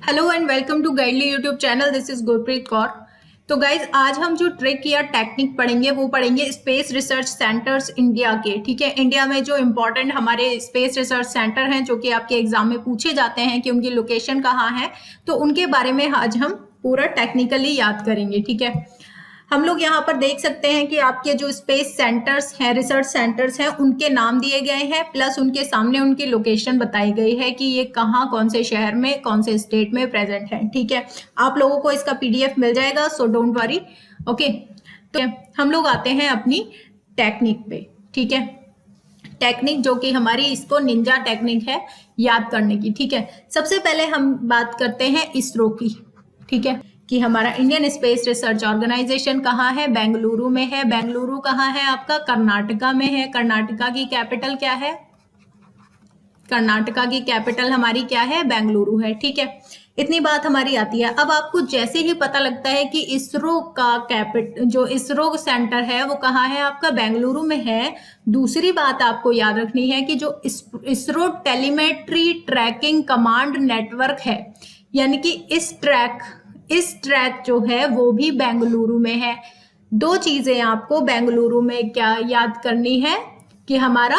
Hello and welcome to Guidely YouTube channel. This is Gurpreet Kaur. तो guys आज हम जो ट्रिक या टेक्निक पढ़ेंगे वो पढ़ेंगे स्पेस रिसर्च सेंटर्स इंडिया के। ठीक है, इंडिया में जो इम्पोर्टेंट हमारे स्पेस रिसर्च सेंटर हैं जो कि आपके एग्जाम में पूछे जाते हैं कि उनकी लोकेशन कहाँ है, तो उनके बारे में आज हम पूरा टेक्निकली याद करेंगे। ठीक है, हम लोग यहाँ पर देख सकते हैं कि आपके जो स्पेस सेंटर्स हैं, रिसर्च सेंटर्स हैं, उनके नाम दिए गए हैं, प्लस उनके सामने उनकी लोकेशन बताई गई है कि ये कहाँ, कौन से शहर में, कौन से स्टेट में प्रेजेंट है। ठीक है, आप लोगों को इसका पीडीएफ मिल जाएगा, सो डोंट वरी। ओके, तो हम लोग आते हैं अपनी टेक्निक पे। ठीक है, टेक्निक जो कि हमारी इसको निंजा टेक्निक है याद करने की। ठीक है, सबसे पहले हम बात करते हैं इसरो की। ठीक है, कि हमारा इंडियन स्पेस रिसर्च ऑर्गेनाइजेशन कहाँ है? बेंगलुरु में है। बेंगलुरु कहाँ है आपका? कर्नाटका में है। कर्नाटका की कैपिटल क्या है? कर्नाटका की कैपिटल हमारी क्या है? बेंगलुरु है। ठीक है, इतनी बात हमारी आती है। अब आपको जैसे ही पता लगता है कि इसरो का जो इसरो सेंटर है वो कहाँ है आपका? बेंगलुरु में है। दूसरी बात आपको याद रखनी है कि जो ISRO telemetry tracking command network है, यानी कि इस ट्रैक जो है वो भी बेंगलुरु में है। दो चीजें आपको बेंगलुरु में क्या याद करनी है कि हमारा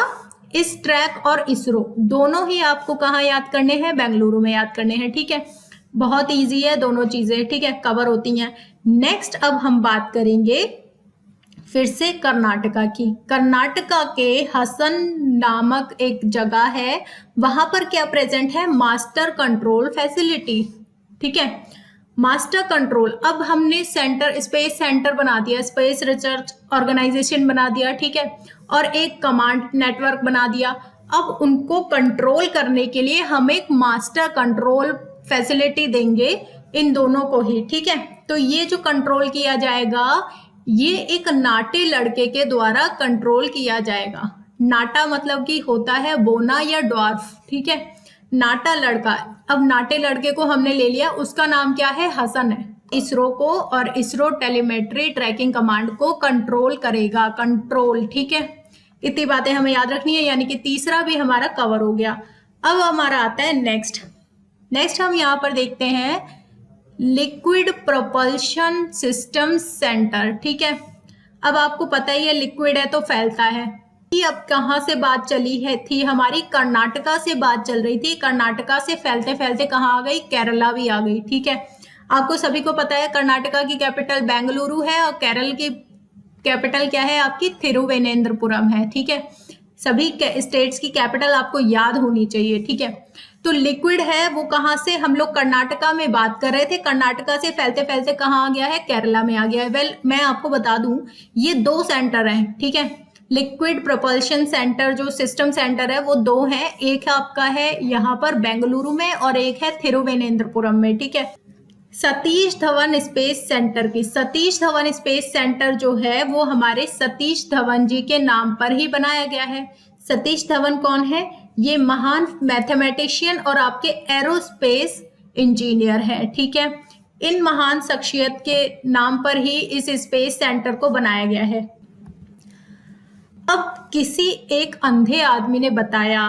इस ट्रैक और इसरो दोनों ही आपको कहाँ याद करने हैं? बेंगलुरु में याद करने हैं। ठीक है, बहुत इजी है, दोनों चीजें ठीक है कवर होती हैं। नेक्स्ट अब हम बात करेंगे फिर से कर्नाटका की। कर्नाटका के हसन नामक एक जगह है, वहां पर क्या प्रेजेंट है? Master control facility. ठीक है, मास्टर कंट्रोल। अब हमने सेंटर, स्पेस सेंटर बना दिया, स्पेस रिसर्च ऑर्गेनाइजेशन बना दिया। ठीक है, और एक कमांड नेटवर्क बना दिया। अब उनको कंट्रोल करने के लिए हम एक मास्टर कंट्रोल फैसिलिटी देंगे इन दोनों को ही। ठीक है, तो ये जो कंट्रोल किया जाएगा ये एक नाटे लड़के के द्वारा कंट्रोल किया जाएगा। नाटा मतलब कि होता है बोना या ड्वार्फ। ठीक है, नाटा लड़का। अब नाटे लड़के को हमने ले लिया, उसका नाम क्या है? हसन है। इसरो को और इसरो टेलीमेट्री ट्रैकिंग कमांड को कंट्रोल करेगा। कंट्रोल, ठीक है, इतनी बातें हमें याद रखनी है, यानी कि तीसरा भी हमारा कवर हो गया। अब हमारा आता है नेक्स्ट हम यहाँ पर देखते हैं लिक्विड प्रोपल्शन सिस्टम सेंटर। ठीक है, अब आपको पता ही है लिक्विड है तो फैलता है। अब कहाँ से बात चली है थी हमारी? कर्नाटका से बात चल रही थी। कर्नाटका से फैलते फैलते कहाँ आ गई? केरला भी आ गई। ठीक है, आपको सभी को पता है कर्नाटका की कैपिटल बेंगलुरु है और केरल की कैपिटल क्या है आपकी? थिरुवेनेंद्रपुरम है। ठीक है, सभी स्टेट्स की कैपिटल आपको याद होनी चाहिए। ठीक है, तो लिक्विड है वो कहाँ से? हम लोग कर्नाटका में बात कर रहे थे, कर्नाटका से फैलते फैलते कहाँ आ गया है? केरला में आ गया है। वेल, मैं आपको बता दूं ये दो सेंटर हैं। ठीक है, लिक्विड प्रोपल्शन सेंटर जो सिस्टम सेंटर है वो दो हैं, एक आपका है यहाँ पर बेंगलुरु में और एक है थिरुवेनेंद्रपुरम में। ठीक है, सतीश धवन स्पेस सेंटर की, सतीश धवन स्पेस सेंटर जो है वो हमारे सतीश धवन जी के नाम पर ही बनाया गया है। सतीश धवन कौन है? ये महान मैथमेटिशियन और आपके एरोस्पेस इंजीनियर हैं। ठीक है, इन महान शख्सियत के नाम पर ही इस स्पेस सेंटर को बनाया गया है। अब किसी एक अंधे आदमी ने बताया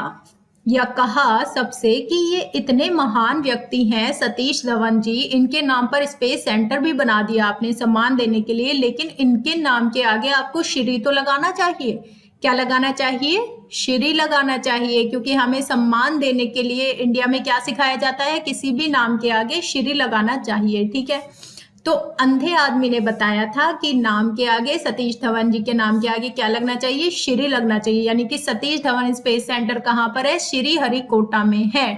या कहा सबसे कि ये इतने महान व्यक्ति हैं सतीश धवन जी, इनके नाम पर स्पेस सेंटर भी बना दिया आपने सम्मान देने के लिए, लेकिन इनके नाम के आगे आपको श्री तो लगाना चाहिए। क्या लगाना चाहिए? श्री लगाना चाहिए, क्योंकि हमें सम्मान देने के लिए इंडिया में क्या सिखाया जाता है? किसी भी नाम के आगे श्री लगाना चाहिए। ठीक है, तो अंधे आदमी ने बताया था कि नाम के आगे, सतीश धवन जी के नाम के आगे क्या लगना चाहिए? श्री लगना चाहिए, यानी कि सतीश धवन स्पेस सेंटर कहाँ पर है? श्रीहरिकोटा में है।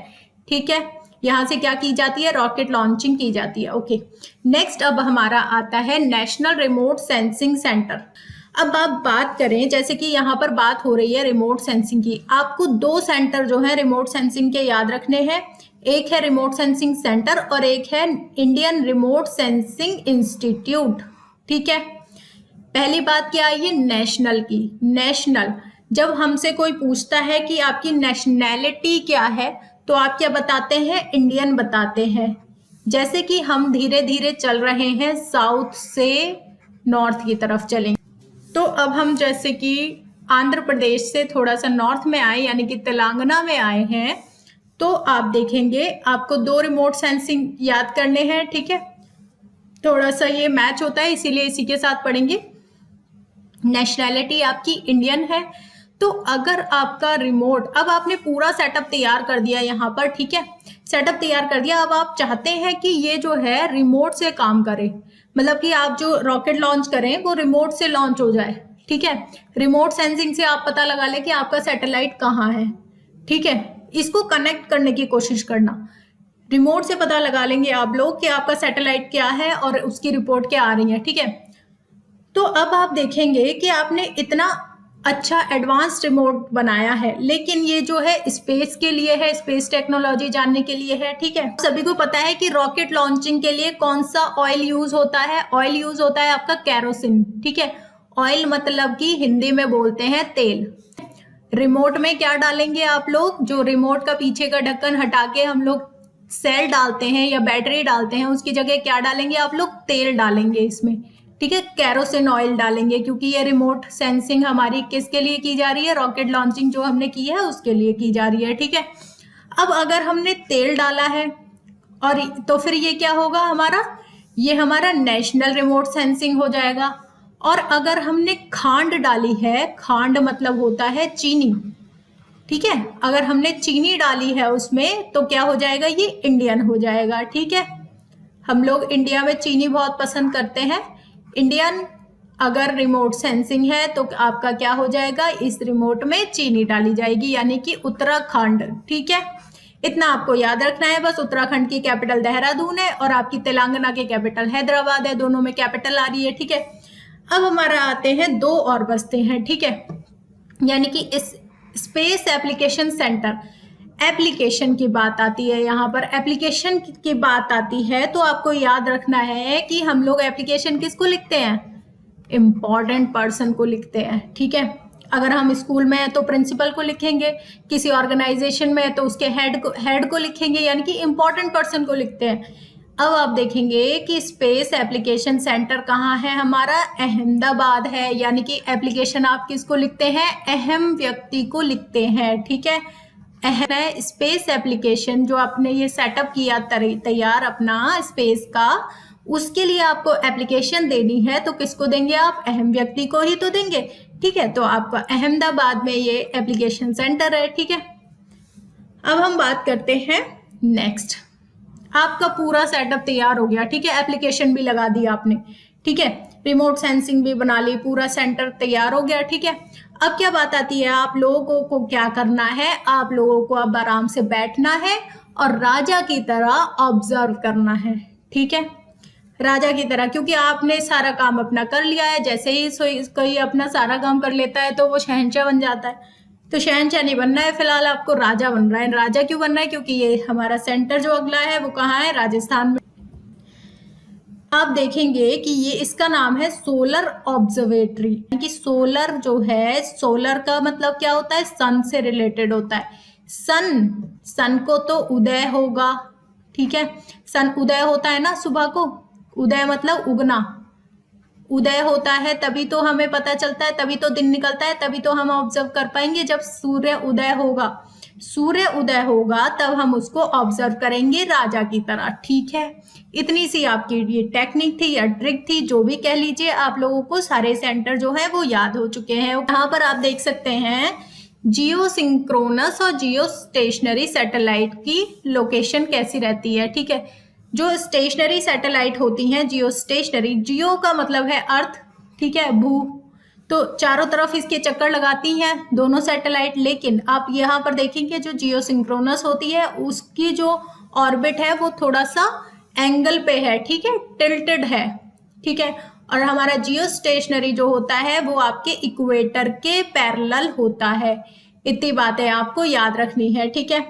ठीक है, यहाँ से क्या की जाती है? रॉकेट लॉन्चिंग की जाती है। ओके, नेक्स्ट अब हमारा आता है नेशनल रिमोट सेंसिंग सेंटर। अब आप बात करें, जैसे कि यहाँ पर बात हो रही है रिमोट सेंसिंग की, आपको दो सेंटर जो है रिमोट सेंसिंग के याद रखने हैं। एक है रिमोट सेंसिंग सेंटर और एक है इंडियन रिमोट सेंसिंग इंस्टीट्यूट। ठीक है, पहली बात क्या आई है? नेशनल की। नेशनल, जब हमसे कोई पूछता है कि आपकी नेशनैलिटी क्या है तो आप क्या बताते हैं? इंडियन बताते हैं। जैसे कि हम धीरे धीरे चल रहे हैं साउथ से नॉर्थ की तरफ चलेंगे, तो अब हम जैसे कि आंध्र प्रदेश से थोड़ा सा नॉर्थ में आए, यानी कि तेलंगाना में आए हैं, तो आप देखेंगे आपको 2 रिमोट सेंसिंग याद करने हैं, ठीक है। थोड़ा सा ये मैच होता है इसीलिए इसी के साथ पढ़ेंगे। नेशनैलिटी आपकी इंडियन है। तो अगर आपका रिमोट, अब आपने पूरा सेटअप तैयार कर दिया यहाँ पर, ठीक है, सेटअप तैयार कर दिया। अब आप चाहते हैं कि ये जो है रिमोट से काम करे, मतलब कि आप जो रॉकेट लॉन्च करें वो रिमोट से लॉन्च हो जाए, ठीक है। रिमोट सेंसिंग से आप पता लगा ले कि आपका सैटेलाइट कहाँ है, ठीक है। इसको कनेक्ट करने की कोशिश करना, रिमोट से पता लगा लेंगे आप लोग कि आपका सैटेलाइट क्या है और उसकी रिपोर्ट क्या आ रही है, ठीक है। तो अब आप देखेंगे कि आपने इतना अच्छा एडवांस रिमोट बनाया है, लेकिन ये जो है स्पेस के लिए है, स्पेस टेक्नोलॉजी जानने के लिए है, ठीक है। सभी को पता है कि रॉकेट लॉन्चिंग के लिए कौन सा ऑयल यूज होता है। ऑयल यूज होता है आपका केरोसिन, ठीक है। ऑयल मतलब कि हिंदी में बोलते हैं तेल। रिमोट में क्या डालेंगे आप लोग, जो रिमोट का पीछे का ढक्कन हटा के हम लोग सेल डालते हैं या बैटरी डालते हैं, उसकी जगह क्या डालेंगे आप लोग, तेल डालेंगे इसमें, ठीक है। केरोसिन ऑयल डालेंगे, क्योंकि ये रिमोट सेंसिंग हमारी किसके लिए की जा रही है, रॉकेट लॉन्चिंग जो हमने की है उसके लिए की जा रही है, ठीक है। अब अगर हमने तेल डाला है और तो फिर ये क्या होगा हमारा, ये हमारा नेशनल रिमोट सेंसिंग हो जाएगा। और अगर हमने खांड डाली है, खांड मतलब होता है चीनी, ठीक है, अगर हमने चीनी डाली है उसमें तो क्या हो जाएगा, ये इंडियन हो जाएगा, ठीक है। हम लोग इंडिया में चीनी बहुत पसंद करते हैं। इंडियन अगर रिमोट सेंसिंग है तो आपका क्या हो जाएगा, इस रिमोट में चीनी डाली जाएगी, यानी कि उत्तराखंड, ठीक है। इतना आपको याद रखना है बस। उत्तराखंड की कैपिटल देहरादून है और आपकी तेलंगाना की कैपिटल हैदराबाद है, दोनों में कैपिटल आ रही है, ठीक है। अब हमारा आते हैं 2 और बचते हैं, ठीक है, यानी कि इस स्पेस एप्लीकेशन सेंटर, एप्लीकेशन की बात आती है यहाँ पर, एप्लीकेशन की बात आती है तो आपको याद रखना है कि हम लोग एप्लीकेशन किसको लिखते हैं, इम्पॉर्टेंट पर्सन को लिखते हैं, ठीक है। अगर हम स्कूल में हैं तो प्रिंसिपल को लिखेंगे, किसी ऑर्गेनाइजेशन में है तो उसके हेड को लिखेंगे, यानी कि इम्पॉर्टेंट पर्सन को लिखते हैं। अब आप देखेंगे कि स्पेस एप्लीकेशन सेंटर कहाँ है हमारा, अहमदाबाद है, यानी कि एप्लीकेशन आप किसको लिखते हैं, अहम व्यक्ति को लिखते हैं, ठीक है। है स्पेस एप्लीकेशन जो आपने ये सेटअप किया तैयार अपना स्पेस का, उसके लिए आपको एप्लीकेशन देनी है तो किसको देंगे आप, अहम व्यक्ति को ही तो देंगे, ठीक है। तो आपका अहमदाबाद में ये एप्लीकेशन सेंटर है, ठीक है। अब हम बात करते हैं नेक्स्ट। आपका पूरा सेटअप तैयार हो गया, ठीक है, एप्लीकेशन भी लगा दी आपने, ठीक है, रिमोट सेंसिंग भी बना ली, पूरा सेंटर तैयार हो गया, ठीक है। अब क्या बात आती है, आप लोगों को क्या करना है, आप लोगों को अब आराम से बैठना है और राजा की तरह ऑब्जर्व करना है, ठीक है, राजा की तरह, क्योंकि आपने सारा काम अपना कर लिया है। जैसे ही कोई अपना सारा काम कर लेता है तो वो शहंशाह बन जाता है, तो शहंशाह नहीं बनना है, फिलहाल आपको राजा बन रहा है। राजा क्यों बनना है, क्योंकि ये हमारा सेंटर जो अगला है वो कहाँ है, राजस्थान में। आप देखेंगे कि ये इसका नाम है सोलर ऑब्जर्वेटरी, कि सोलर जो है, सोलर का मतलब क्या होता है, सन से रिलेटेड होता है। सन को तो उदय होगा, ठीक है, सन उदय होता है ना सुबह को, उदय मतलब उगना, उदय होता है तभी तो हमें पता चलता है, तभी तो दिन निकलता है, तभी तो हम ऑब्जर्व कर पाएंगे जब सूर्य उदय होगा। सूर्य उदय होगा तब हम उसको ऑब्जर्व करेंगे राजा की तरह, ठीक है। इतनी सी आपकी ये टेक्निक थी या ट्रिक थी, जो भी कह लीजिए, आप लोगों को सारे सेंटर जो है वो याद हो चुके हैं। यहाँ पर आप देख सकते हैं जियो सिंक्रोनस और जियो स्टेशनरी सैटेलाइट की लोकेशन कैसी रहती है, ठीक है। जो स्टेशनरी सैटेलाइट होती हैं, जियो स्टेशनरी, जियो का मतलब है अर्थ, ठीक है, भू, तो चारों तरफ इसके चक्कर लगाती हैं दोनों सैटेलाइट। लेकिन आप यहाँ पर देखेंगे जो जियो सिंक्रोनस होती है उसकी जो ऑर्बिट है वो थोड़ा सा एंगल पे है, ठीक है, टिल्टेड है, ठीक है। और हमारा जियो स्टेशनरी जो होता है वो आपके इक्वेटर के पैरेलल होता है। इतनी बातें आपको याद रखनी है, ठीक है।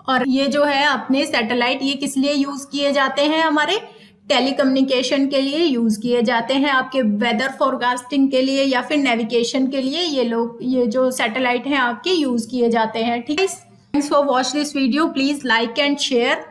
और ये जो है अपने सैटेलाइट, ये किस लिए यूज किए जाते हैं, हमारे टेलीकम्युनिकेशन के लिए यूज किए जाते हैं, आपके वेदर फोरकास्टिंग के लिए या फिर नेविगेशन के लिए ये जो सैटेलाइट हैं आपके यूज किए जाते हैं, ठीक है। Thanks for watch this video, please like and share.